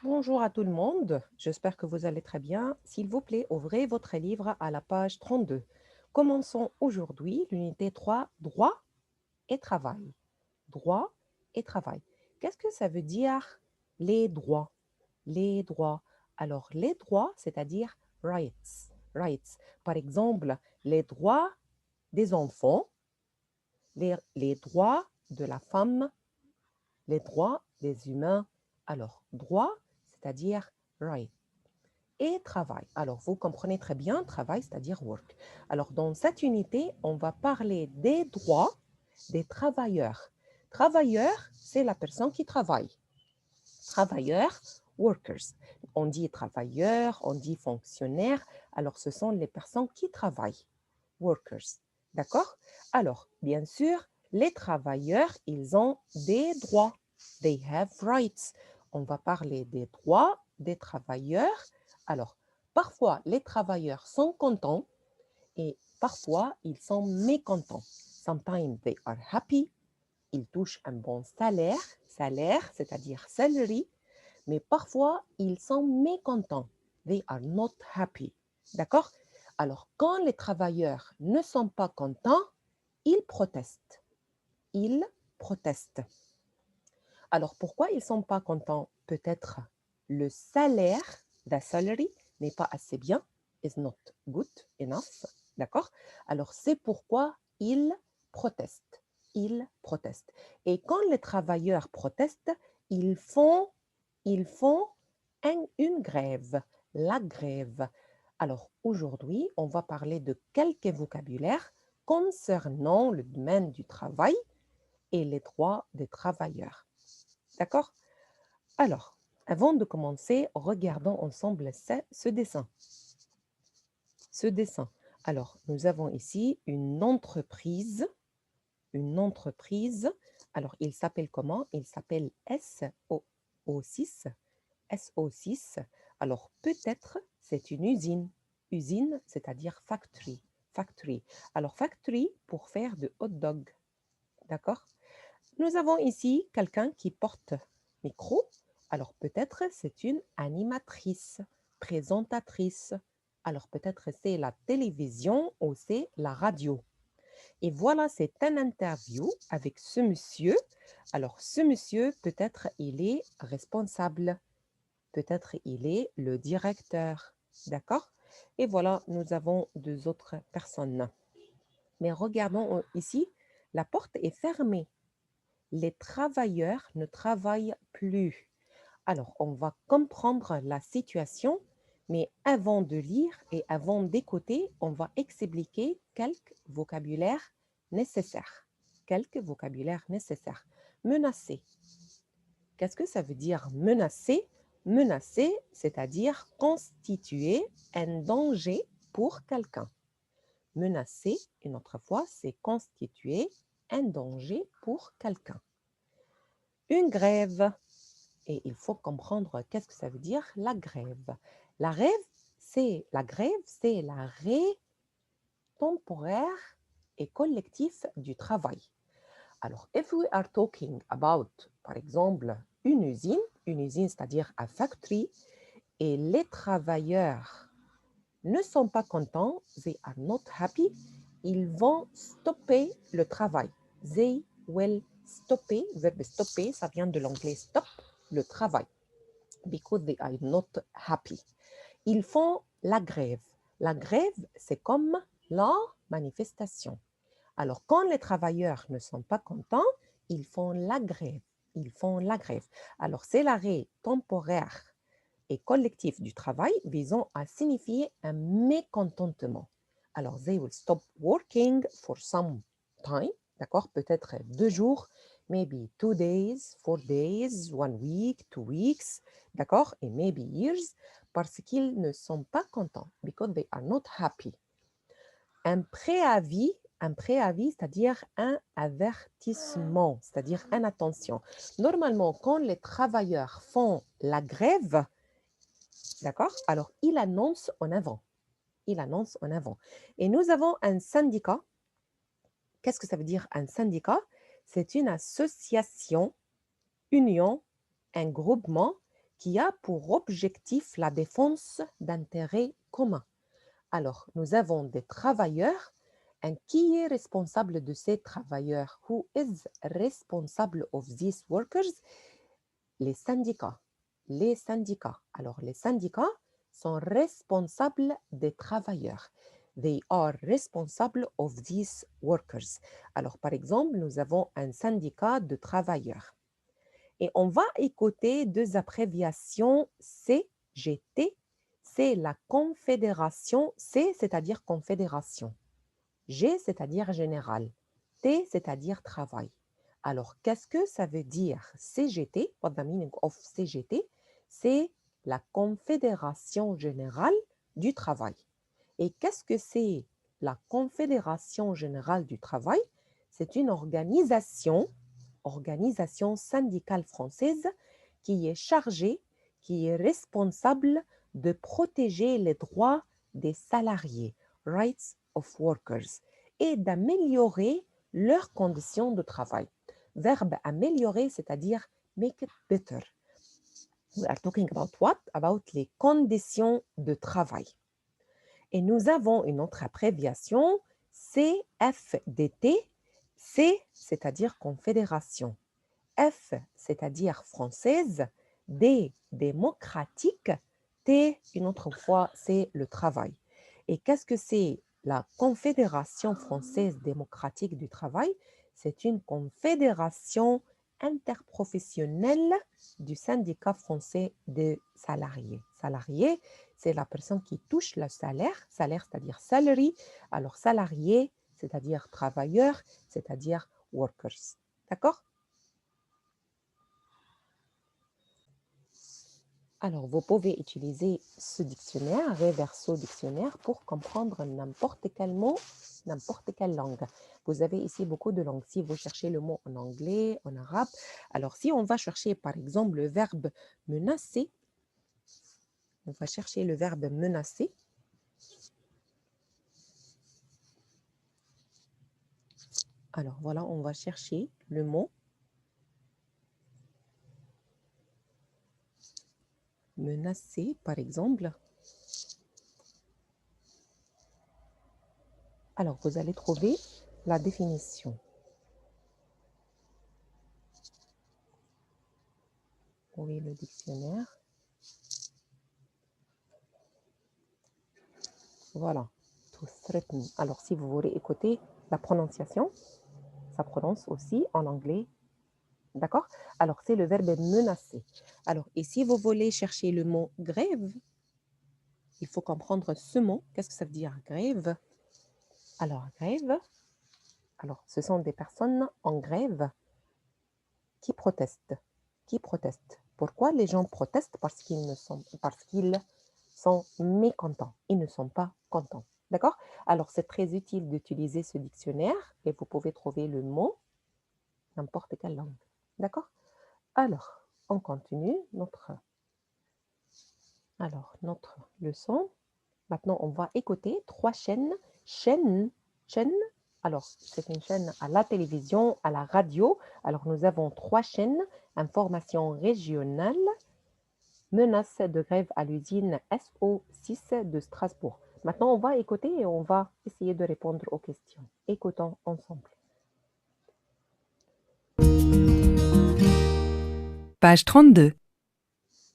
Bonjour à tout le monde, j'espère que vous allez très bien. S'il vous plaît, ouvrez votre livre à la page 32. Commençons aujourd'hui l'unité 3, droit et travail. Droit et travail. Qu'est-ce que ça veut dire les droits? Les droits. Alors, les droits, c'est-à-dire rights. Rights. Par exemple, les droits des enfants, les droits de la femme, les droits des humains. Alors, droit, c'est-à-dire right. Et travail. Alors, vous comprenez très bien, travail, c'est-à-dire work. Alors, dans cette unité, on va parler des droits des travailleurs. Travailleur, c'est la personne qui travaille. Travailleurs, workers. On dit travailleur, on dit fonctionnaire. Alors, ce sont les personnes qui travaillent. Workers. D'accord? Alors, bien sûr, les travailleurs, ils ont des droits. They have rights. On va parler des droits des travailleurs. Alors, parfois, les travailleurs sont contents et parfois, ils sont mécontents. Sometimes they are happy. Ils touchent un bon salaire, salaire, c'est-à-dire salary, mais parfois, ils sont mécontents. They are not happy. D'accord? Alors, quand les travailleurs ne sont pas contents, ils protestent. Ils protestent. Alors, pourquoi ils ne sont pas contents? Peut-être le salaire, the salary, n'est pas assez bien, is not good enough. D'accord? Alors, c'est pourquoi ils protestent. Ils protestent. Et quand les travailleurs protestent, ils font, ils font une grève, la grève. Alors, aujourd'hui, on va parler de quelques vocabulaires concernant le domaine du travail et les droits des travailleurs. D'accord? Alors, avant de commencer, regardons ensemble ce dessin. Ce dessin. Alors, nous avons ici une entreprise. Une entreprise. Alors, il s'appelle comment? Il s'appelle SO6. SO6. Alors, peut-être c'est une usine. Usine, c'est-à-dire factory. Factory. Alors, factory pour faire de hot dog. D'accord? Nous avons ici quelqu'un qui porte micro. Alors peut-être c'est une animatrice, présentatrice. Alors peut-être c'est la télévision ou c'est la radio. Et voilà, c'est un interview avec ce monsieur. Alors ce monsieur, peut-être il est responsable, peut-être il est le directeur. D'accord? Et voilà, nous avons deux autres personnes. Mais regardons ici, la porte est fermée. Les travailleurs ne travaillent plus. Alors, on va comprendre la situation, mais avant de lire et avant d'écouter, on va expliquer quelques vocabulaires nécessaires. Quelques vocabulaires nécessaires. Menacer. Qu'est-ce que ça veut dire menacer? Menacer, c'est-à-dire constituer un danger pour quelqu'un. Menacer, une autre fois, c'est constituer un danger pour quelqu'un. Une grève. Et il faut comprendre qu'est-ce que ça veut dire la grève. La grève, c'est l'arrêt temporaire et collectif du travail. Alors, if we are talking about, par exemple, une usine, c'est-à-dire un factory, et les travailleurs ne sont pas contents, they are not happy, ils vont stopper le travail. They will stopper, verbe stopper, ça vient de l'anglais stop, le travail. Because they are not happy. Ils font la grève. La grève, c'est comme la manifestation. Alors, quand les travailleurs ne sont pas contents, ils font la grève. Ils font la grève. Alors, c'est l'arrêt temporaire et collectif du travail visant à signifier un mécontentement. Alors, they will stop working for some time, d'accord? Peut-être 2 jours, maybe 2 days, 4 days, 1 week, 2 weeks, d'accord? Et maybe years, parce qu'ils ne sont pas contents, because they are not happy. Un préavis, c'est-à-dire un avertissement, c'est-à-dire une attention. Normalement, quand les travailleurs font la grève, d'accord? Alors, il annonce en avant. Il annonce en avant. Et nous avons un syndicat. Qu'est-ce que ça veut dire un syndicat? C'est une association, union, un groupement qui a pour objectif la défense d'intérêts communs. Alors, nous avons des travailleurs. Et qui est responsable de ces travailleurs? Who is responsible of these workers? Les syndicats. Les syndicats. Alors, les syndicats sont responsables des travailleurs. They are responsible of these workers. Alors, par exemple, nous avons un syndicat de travailleurs. Et on va écouter deux abréviations CGT. C'est la confédération, C, c'est-à-dire confédération. G, c'est-à-dire général. T, c'est-à-dire travail. Alors, qu'est-ce que ça veut dire CGT? What the meaning of CGT? C'est la Confédération générale du travail. Et qu'est-ce que c'est la Confédération générale du travail? C'est une organisation syndicale française qui est chargée, qui est responsable de protéger les droits des salariés, rights of workers, et d'améliorer leurs conditions de travail. Verbe améliorer, c'est-à-dire make it better. We are talking about what? About les conditions de travail. Et nous avons une autre abréviation, CFDT. C, c'est-à-dire confédération. F, c'est-à-dire française. D, démocratique. T, une autre fois, c'est le travail. Et qu'est-ce que c'est la Confédération française démocratique du travail? C'est une confédération interprofessionnelle du syndicat français des salariés. Salarié, c'est la personne qui touche le salaire, salaire c'est-à-dire salary, alors salarié, c'est-à-dire travailleur, c'est-à-dire workers. D'accord? Alors, vous pouvez utiliser ce dictionnaire, Reverso dictionnaire, pour comprendre n'importe quel mot, n'importe quelle langue. Vous avez ici beaucoup de langues. Si vous cherchez le mot en anglais, en arabe, alors si on va chercher par exemple le verbe menacer, on va chercher le verbe menacer. Alors voilà, on va chercher le mot menacer, par exemple. Alors, vous allez trouver la définition. Oui, le dictionnaire. Voilà. To threaten. Alors, si vous voulez écouter la prononciation, ça prononce aussi en anglais. D'accord? Alors, c'est le verbe menacer. Alors, et si vous voulez chercher le mot grève, il faut comprendre ce mot. Qu'est-ce que ça veut dire grève? Alors, grève, alors, ce sont des personnes en grève qui protestent. Qui protestent. Pourquoi les gens protestent? Parce qu'ils sont mécontents. Ils ne sont pas contents. D'accord? Alors, c'est très utile d'utiliser ce dictionnaire et vous pouvez trouver le mot n'importe quelle langue. D'accord? Alors, on continue notre leçon. Maintenant, on va écouter 3 chaînes. Chaîne. Alors, c'est une chaîne à la télévision, à la radio. Alors, nous avons 3 chaînes. Information régionale. Menace de grève à l'usine SO6 de Strasbourg. Maintenant, on va écouter et on va essayer de répondre aux questions. Écoutons ensemble. Page 32.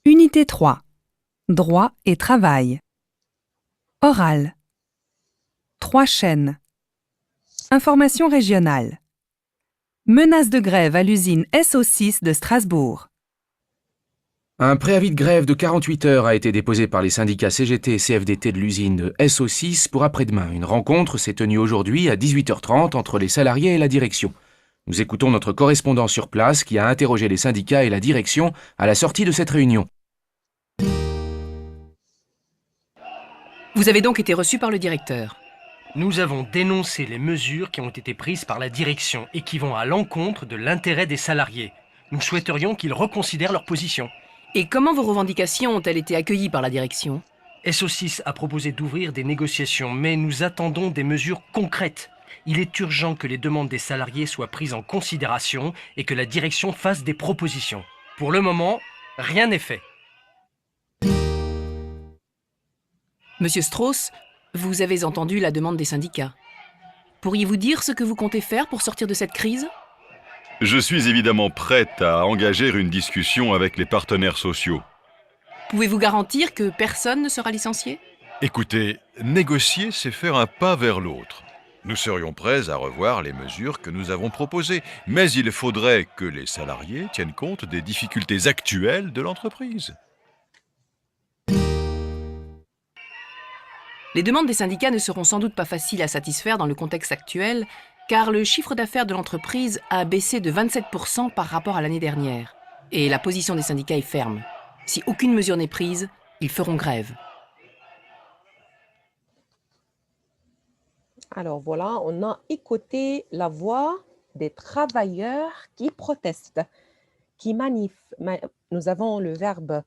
Unité 3. Droit et travail. Oral. 3 chaînes. Information régionale. Menace de grève à l'usine SO6 de Strasbourg. Un préavis de grève de 48 heures a été déposé par les syndicats CGT et CFDT de l'usine de SO6 pour après-demain. Une rencontre s'est tenue aujourd'hui à 18h30 entre les salariés et la direction. Nous écoutons notre correspondant sur place qui a interrogé les syndicats et la direction à la sortie de cette réunion. Vous avez donc été reçu par le directeur. Nous avons dénoncé les mesures qui ont été prises par la direction et qui vont à l'encontre de l'intérêt des salariés. Nous souhaiterions qu'ils reconsidèrent leur position. Et comment vos revendications ont-elles été accueillies par la direction? SO6 a proposé d'ouvrir des négociations, mais nous attendons des mesures concrètes. Il est urgent que les demandes des salariés soient prises en considération et que la direction fasse des propositions. Pour le moment, rien n'est fait. Monsieur Strauss, vous avez entendu la demande des syndicats. Pourriez-vous dire ce que vous comptez faire pour sortir de cette crise? Je suis évidemment prête à engager une discussion avec les partenaires sociaux. Pouvez-vous garantir que personne ne sera licencié? Écoutez, négocier, c'est faire un pas vers l'autre. Nous serions prêts à revoir les mesures que nous avons proposées, mais il faudrait que les salariés tiennent compte des difficultés actuelles de l'entreprise. Les demandes des syndicats ne seront sans doute pas faciles à satisfaire dans le contexte actuel, car le chiffre d'affaires de l'entreprise a baissé de 27% par rapport à l'année dernière. Et la position des syndicats est ferme. Si aucune mesure n'est prise, ils feront grève. Alors voilà, on a écouté la voix des travailleurs qui protestent, nous avons le verbe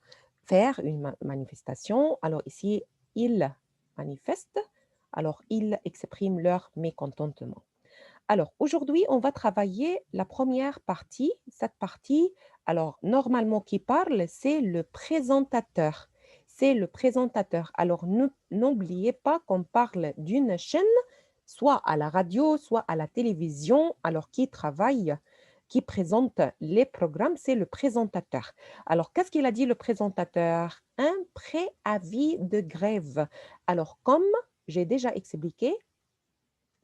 faire, une manifestation. Alors ici, ils manifestent, alors ils expriment leur mécontentement. Alors aujourd'hui, on va travailler la première partie. Cette partie, alors normalement qui parle, c'est le présentateur. C'est le présentateur. Alors n'oubliez pas qu'on parle d'une chaîne, soit à la radio, soit à la télévision, alors qui travaille, qui présente les programmes, c'est le présentateur. Alors, qu'est-ce qu'il a dit le présentateur? Un préavis de grève. Alors, comme j'ai déjà expliqué,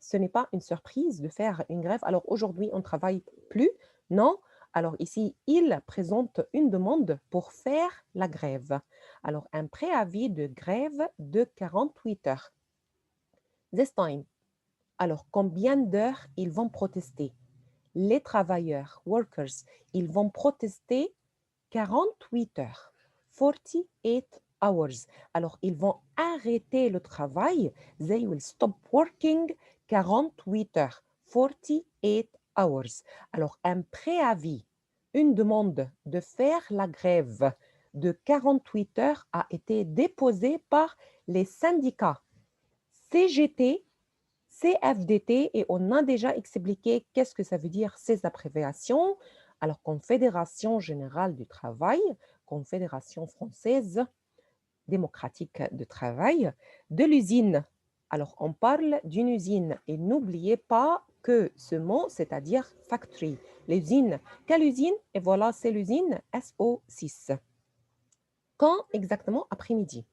ce n'est pas une surprise de faire une grève. Alors, aujourd'hui, on ne travaille plus, non? Alors, ici, il présente une demande pour faire la grève. Alors, un préavis de grève de 48 heures. This time. Alors, combien d'heures ils vont protester? Les travailleurs, workers, ils vont protester 48 heures, 48 hours. Alors, ils vont arrêter le travail. They will stop working 48 heures, 48 hours. Alors, un préavis, une demande de faire la grève de 48 heures a été déposée par les syndicats CGT, CFDT, et on a déjà expliqué qu'est-ce que ça veut dire ces abréviations. Alors, Confédération générale du travail, Confédération française démocratique de travail, de l'usine. Alors, on parle d'une usine et n'oubliez pas que ce mot, c'est-à-dire factory, l'usine. Quelle usine? Et voilà, c'est l'usine SO6. Quand exactement? Après-midi.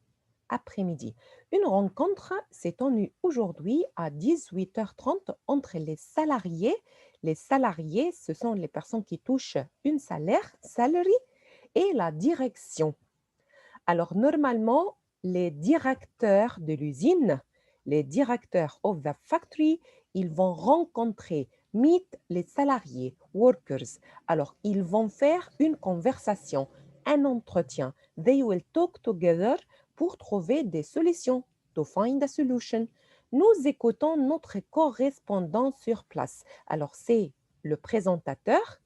Après-midi. Une rencontre s'est tenue aujourd'hui à 18h30 entre les salariés. Les salariés, ce sont les personnes qui touchent une salaire, salary, et la direction. Alors, normalement, les directeurs de l'usine, les directeurs of the factory, ils vont rencontrer, meet les salariés, workers. Alors, ils vont faire une conversation, un entretien. They will talk together pour trouver des solutions, to find a solution. Nous écoutons notre correspondant sur place. Alors, c'est le présentateur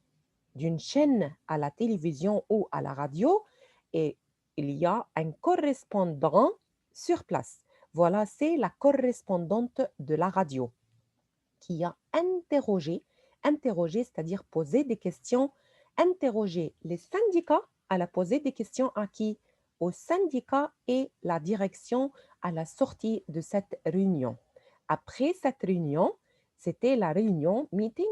d'une chaîne à la télévision ou à la radio et il y a un correspondant sur place. Voilà, c'est la correspondante de la radio qui a interrogé, c'est-à-dire poser des questions, interroger les syndicats, elle a posé des questions à qui? Au syndicat et la direction à la sortie de cette réunion. Après cette réunion, c'était la réunion, meeting,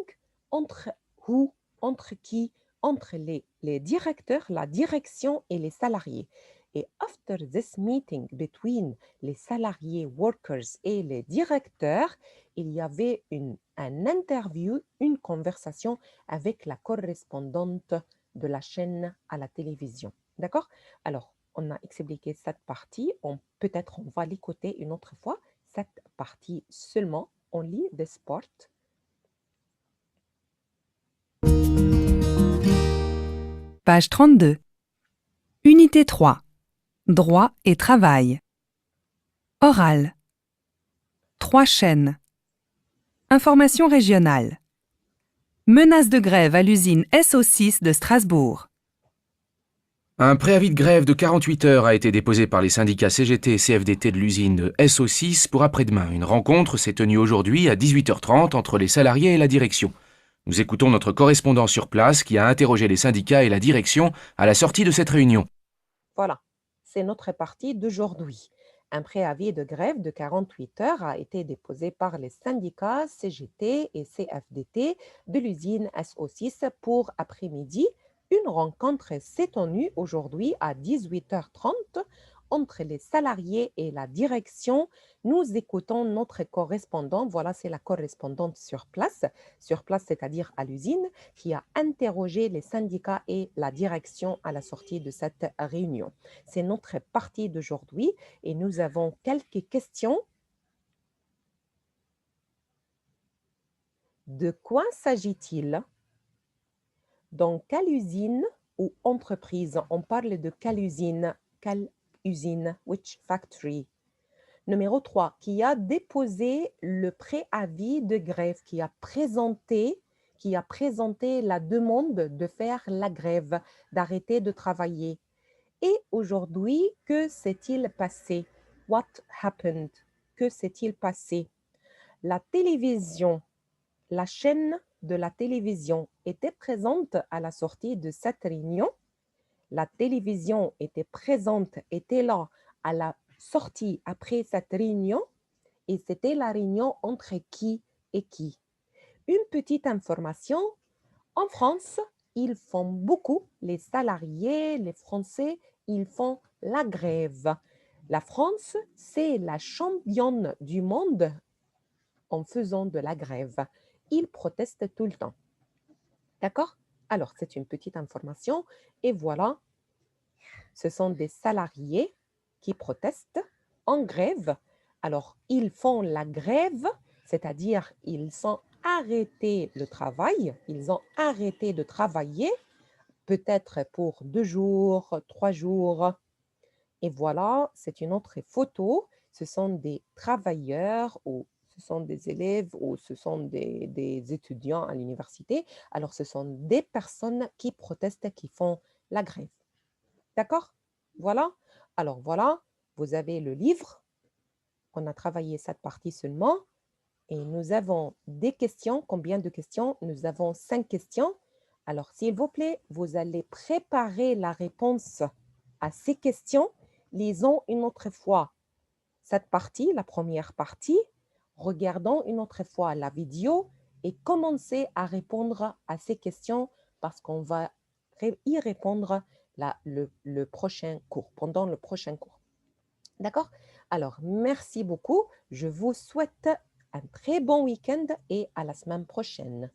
entre who, entre qui, entre les directeurs, la direction et les salariés. Et after this meeting between les salariés, workers et les directeurs, il y avait un interview, une conversation avec la correspondante de la chaîne à la télévision. D'accord? Alors, on a expliqué cette partie. Peut-être on va l'écouter une autre fois. Cette partie seulement, on lit the sport. Page 32. Unité 3. Droit et travail. Oral. 3 chaînes. Information régionale. Menace de grève à l'usine SO6 de Strasbourg. Un préavis de grève de 48 heures a été déposé par les syndicats CGT et CFDT de l'usine de SO6 pour après-demain. Une rencontre s'est tenue aujourd'hui à 18h30 entre les salariés et la direction. Nous écoutons notre correspondant sur place qui a interrogé les syndicats et la direction à la sortie de cette réunion. Voilà, c'est notre partie d'aujourd'hui. Un préavis de grève de 48 heures a été déposé par les syndicats CGT et CFDT de l'usine SO6 pour après-midi. Une rencontre s'est tenue aujourd'hui à 18h30 entre les salariés et la direction. Nous écoutons notre correspondant, voilà, c'est la correspondante sur place, c'est-à-dire à l'usine, qui a interrogé les syndicats et la direction à la sortie de cette réunion. C'est notre partie d'aujourd'hui et nous avons quelques questions. De quoi s'agit-il? Dans quelle usine ou entreprise? On parle de quelle usine? Quelle usine? Which factory? Numéro 3, qui a déposé le préavis de grève, qui a présenté la demande de faire la grève, d'arrêter de travailler. Et aujourd'hui, que s'est-il passé? What happened? Que s'est-il passé? La télévision, la chaîne de la télévision était présente à la sortie de cette réunion. La télévision était présente, était là à la sortie après cette réunion. Et c'était la réunion entre qui et qui? Une petite information, en France, ils font beaucoup, les salariés, les Français, ils font la grève. La France, c'est la championne du monde en faisant de la grève. Ils protestent tout le temps. D'accord? Alors, c'est une petite information. Et voilà, ce sont des salariés qui protestent en grève. Alors, ils font la grève, c'est-à-dire ils ont arrêté le travail, ils ont arrêté de travailler, peut-être pour 2 jours, 3 jours. Et voilà, c'est une autre photo. Ce sont des travailleurs ou ce sont des élèves ou ce sont des étudiants à l'université. Alors, ce sont des personnes qui protestent, qui font la grève. D'accord? Voilà. Alors voilà, vous avez le livre. On a travaillé cette partie seulement. Et nous avons des questions. Combien de questions? Nous avons 5 questions. Alors, s'il vous plaît, vous allez préparer la réponse à ces questions. Lisons une autre fois cette partie, la première partie. Regardons une autre fois la vidéo et commencez à répondre à ces questions parce qu'on va y répondre le prochain cours, pendant le prochain cours. D'accord? Alors, merci beaucoup. Je vous souhaite un très bon week-end et à la semaine prochaine.